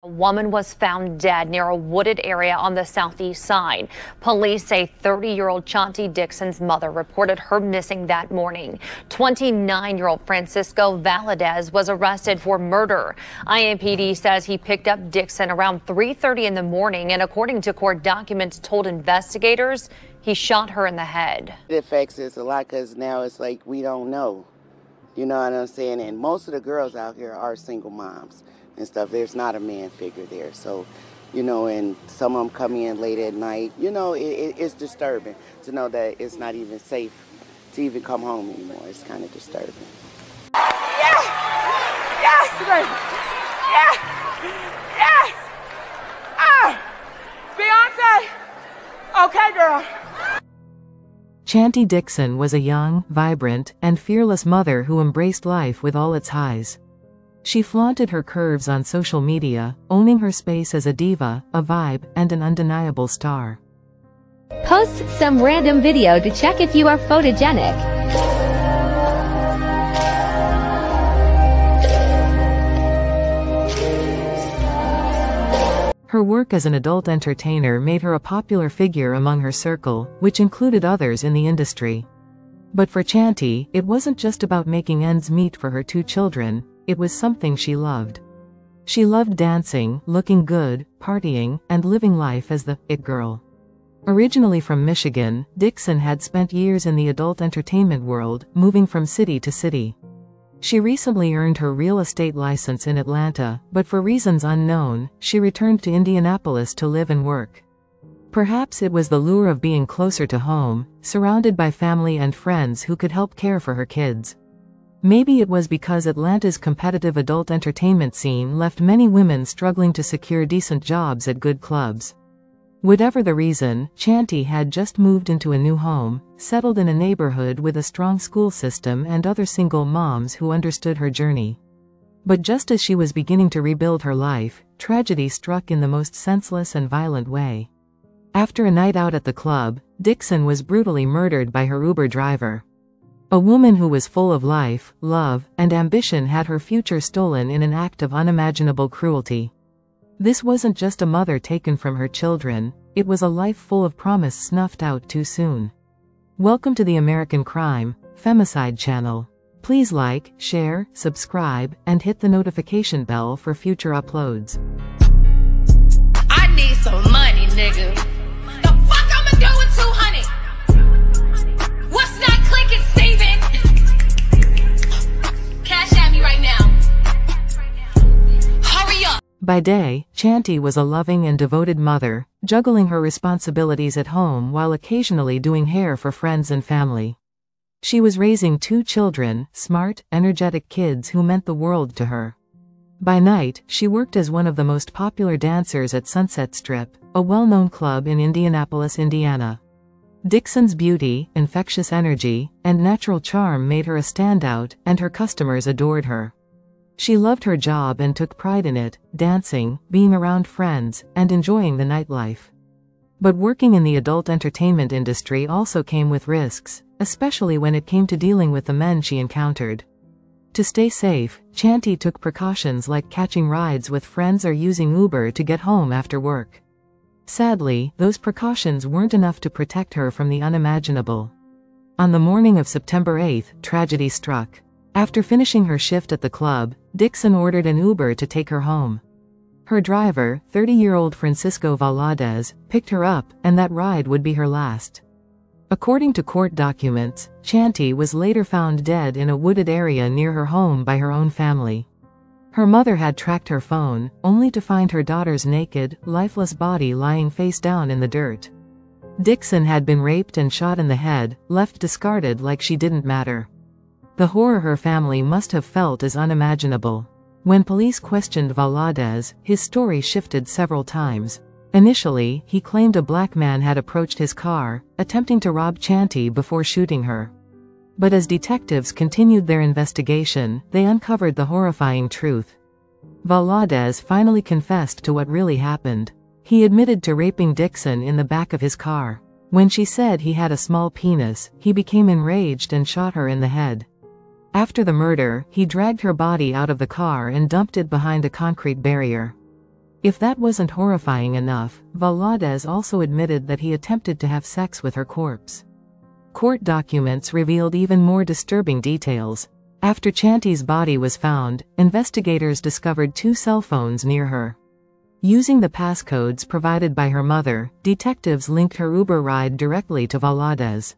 A woman was found dead near a wooded area on the southeast side. Police say 30-year-old Chante Dixon's mother reported her missing that morning. 29-year-old Francisco Valadez was arrested for murder. IMPD says he picked up Dixon around 3:30 in the morning, and according to court documents, told investigators he shot her in the head. It affects us a lot because now it's like we don't know. You know what I'm saying? And most of the girls out here are single moms and stuff. There's not a man figure there. So, you know, and some of them come in late at night. You know, it's disturbing to know that it's not even safe to even come home anymore. It's kind of disturbing. Yes! Yes! Yes! Yes! Beyonce! Okay, girl. Chante Dixon was a young, vibrant, and fearless mother who embraced life with all its highs. She flaunted her curves on social media, owning her space as a diva, a vibe, and an undeniable star. Post some random video to check if you are photogenic. Her work as an adult entertainer made her a popular figure among her circle, which included others in the industry. But for Chante, it wasn't just about making ends meet for her two children. It was something she loved. She loved dancing, looking good, partying, and living life as the it girl. Originally from Michigan, Dixon had spent years in the adult entertainment world, moving from city to city. She recently earned her real estate license in Atlanta, but for reasons unknown, she returned to Indianapolis to live and work. Perhaps it was the lure of being closer to home, surrounded by family and friends who could help care for her kids. Maybe it was because Atlanta's competitive adult entertainment scene left many women struggling to secure decent jobs at good clubs. Whatever the reason, Chante had just moved into a new home, settled in a neighborhood with a strong school system and other single moms who understood her journey. But just as she was beginning to rebuild her life, tragedy struck in the most senseless and violent way. After a night out at the club, Dixon was brutally murdered by her Uber driver. A woman who was full of life, love, and ambition had her future stolen in an act of unimaginable cruelty. This wasn't just a mother taken from her children, it was a life full of promise snuffed out too soon. Welcome to the American Crime, Femicide channel. Please like, share, subscribe, and hit the notification bell for future uploads. I need some money, nigga. The fuck I'ma do with 200? What's not clicking, Steven? Cash at me right now. Hurry up. By day, Chante was a loving and devoted mother, juggling her responsibilities at home while occasionally doing hair for friends and family. She was raising two children, smart, energetic kids who meant the world to her. By night, she worked as one of the most popular dancers at Sunset Strip, a well-known club in Indianapolis, Indiana. Dixon's beauty, infectious energy, and natural charm made her a standout, and her customers adored her. She loved her job and took pride in it, dancing, being around friends, and enjoying the nightlife. But working in the adult entertainment industry also came with risks, especially when it came to dealing with the men she encountered. To stay safe, Chante took precautions like catching rides with friends or using Uber to get home after work. Sadly, those precautions weren't enough to protect her from the unimaginable. On the morning of September 8th, tragedy struck. After finishing her shift at the club, Dixon ordered an Uber to take her home. Her driver, 30-year-old Francisco Valadez, picked her up, and that ride would be her last. According to court documents, Chante was later found dead in a wooded area near her home by her own family. Her mother had tracked her phone, only to find her daughter's naked, lifeless body lying face down in the dirt. Dixon had been raped and shot in the head, left discarded like she didn't matter. The horror her family must have felt is unimaginable. When police questioned Valadez, his story shifted several times. Initially, he claimed a black man had approached his car, attempting to rob Chante before shooting her. But as detectives continued their investigation, they uncovered the horrifying truth. Valadez finally confessed to what really happened. He admitted to raping Dixon in the back of his car. When she said he had a small penis, he became enraged and shot her in the head. After the murder, he dragged her body out of the car and dumped it behind a concrete barrier. If that wasn't horrifying enough, Valadez also admitted that he attempted to have sex with her corpse. Court documents revealed even more disturbing details. After Chante's body was found, investigators discovered 2 cell phones near her. Using the passcodes provided by her mother, detectives linked her Uber ride directly to Valadez.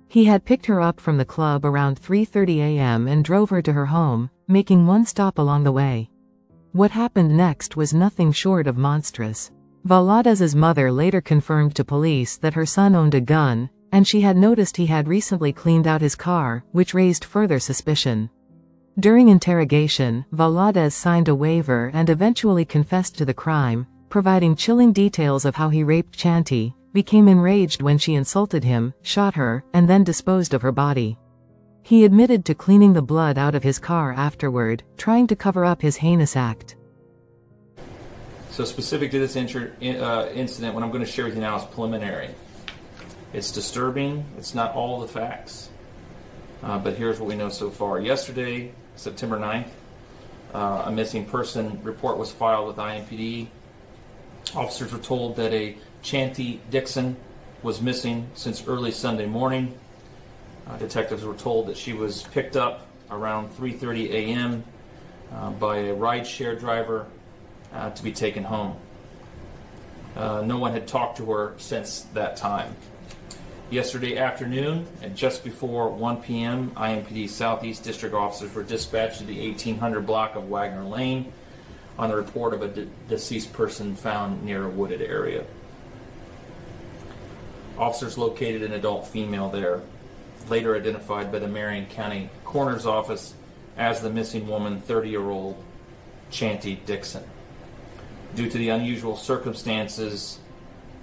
He had picked her up from the club around 3:30 a.m. and drove her to her home, making one stop along the way. What happened next was nothing short of monstrous. Valadez's mother later confirmed to police that her son owned a gun, and she had noticed he had recently cleaned out his car, which raised further suspicion. During interrogation, Valadez signed a waiver and eventually confessed to the crime, providing chilling details of how he raped Chante, became enraged when she insulted him, shot her, and then disposed of her body. He admitted to cleaning the blood out of his car afterward, trying to cover up his heinous act. So specific to this incident, what I'm going to share with you now is preliminary. It's disturbing. It's not all the facts. But here's what we know so far. Yesterday, September 9th, a missing person report was filed with IMPD. Officers were told that a Chante Dixon was missing since early Sunday morning. Detectives were told that she was picked up around 3:30 a.m. By a ride-share driver to be taken home. No one had talked to her since that time. Yesterday afternoon, at just before 1 p.m., IMPD Southeast District officers were dispatched to the 1800 block of Wagner Lane on the report of a deceased person found near a wooded area. Officers located an adult female there, later identified by the Marion County Coroner's Office as the missing woman, 30-year-old Chante Dixon. Due to the unusual circumstances,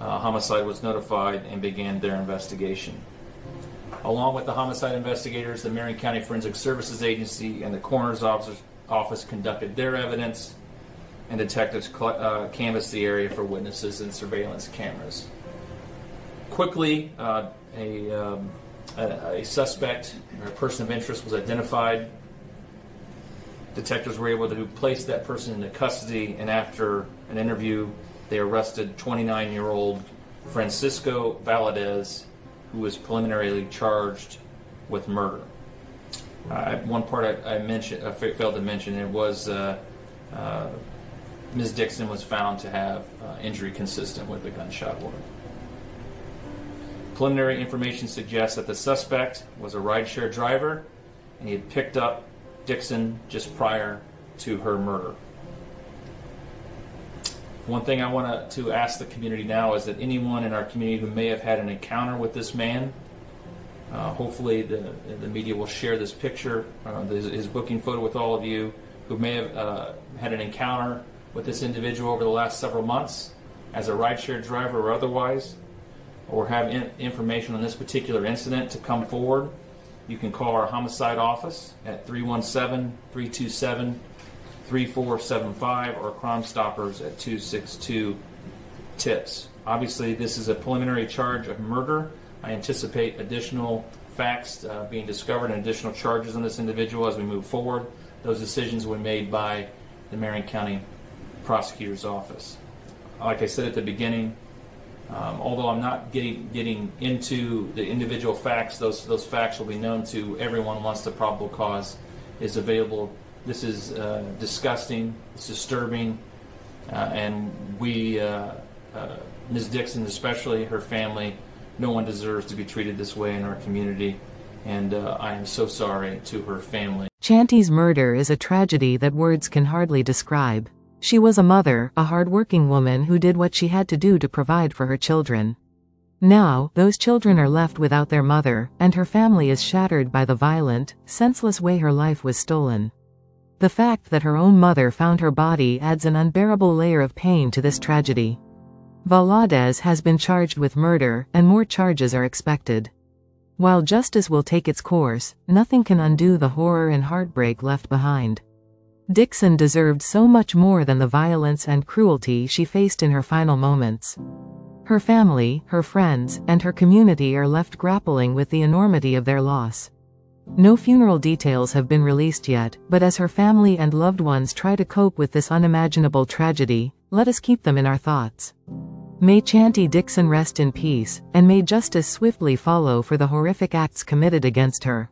homicide was notified and began their investigation. Along with the homicide investigators, the Marion County Forensic Services Agency and the Coroner's Office conducted their evidence, and detectives canvassed the area for witnesses and surveillance cameras. Quickly, a suspect, or a person of interest, was identified. Detectives were able to place that person into custody, and after an interview, they arrested 29-year-old Francisco Valadez, who was preliminarily charged with murder. One part I failed to mention, it was Ms. Dixon was found to have injury consistent with a gunshot wound. Preliminary information suggests that the suspect was a rideshare driver, and he had picked up Dixon just prior to her murder. One thing I want to ask the community now is that anyone in our community who may have had an encounter with this man, hopefully the media will share this picture, his booking photo with all of you, who may have had an encounter with this individual over the last several months as a rideshare driver or otherwise, or have information on this particular incident, to come forward. You can call our homicide office at 317-327-3475 or Crime Stoppers at 262-TIPS. Obviously, this is a preliminary charge of murder. I anticipate additional facts being discovered and additional charges on this individual as we move forward. Those decisions were made by the Marion County Prosecutor's Office. Like I said at the beginning, although I'm not getting into the individual facts, those facts will be known to everyone once the probable cause is available. This is disgusting, it's disturbing, and we, Ms. Dixon especially, her family, no one deserves to be treated this way in our community, and I am so sorry to her family. Chante's murder is a tragedy that words can hardly describe. She was a mother, a hard-working woman who did what she had to do to provide for her children. Now, those children are left without their mother, and her family is shattered by the violent, senseless way her life was stolen. The fact that her own mother found her body adds an unbearable layer of pain to this tragedy. Valadez has been charged with murder, and more charges are expected. While justice will take its course, nothing can undo the horror and heartbreak left behind. Dixon deserved so much more than the violence and cruelty she faced in her final moments. Her family, her friends, and her community are left grappling with the enormity of their loss. No funeral details have been released yet, but as her family and loved ones try to cope with this unimaginable tragedy, let us keep them in our thoughts. May Chante Dixon rest in peace, and may justice swiftly follow for the horrific acts committed against her.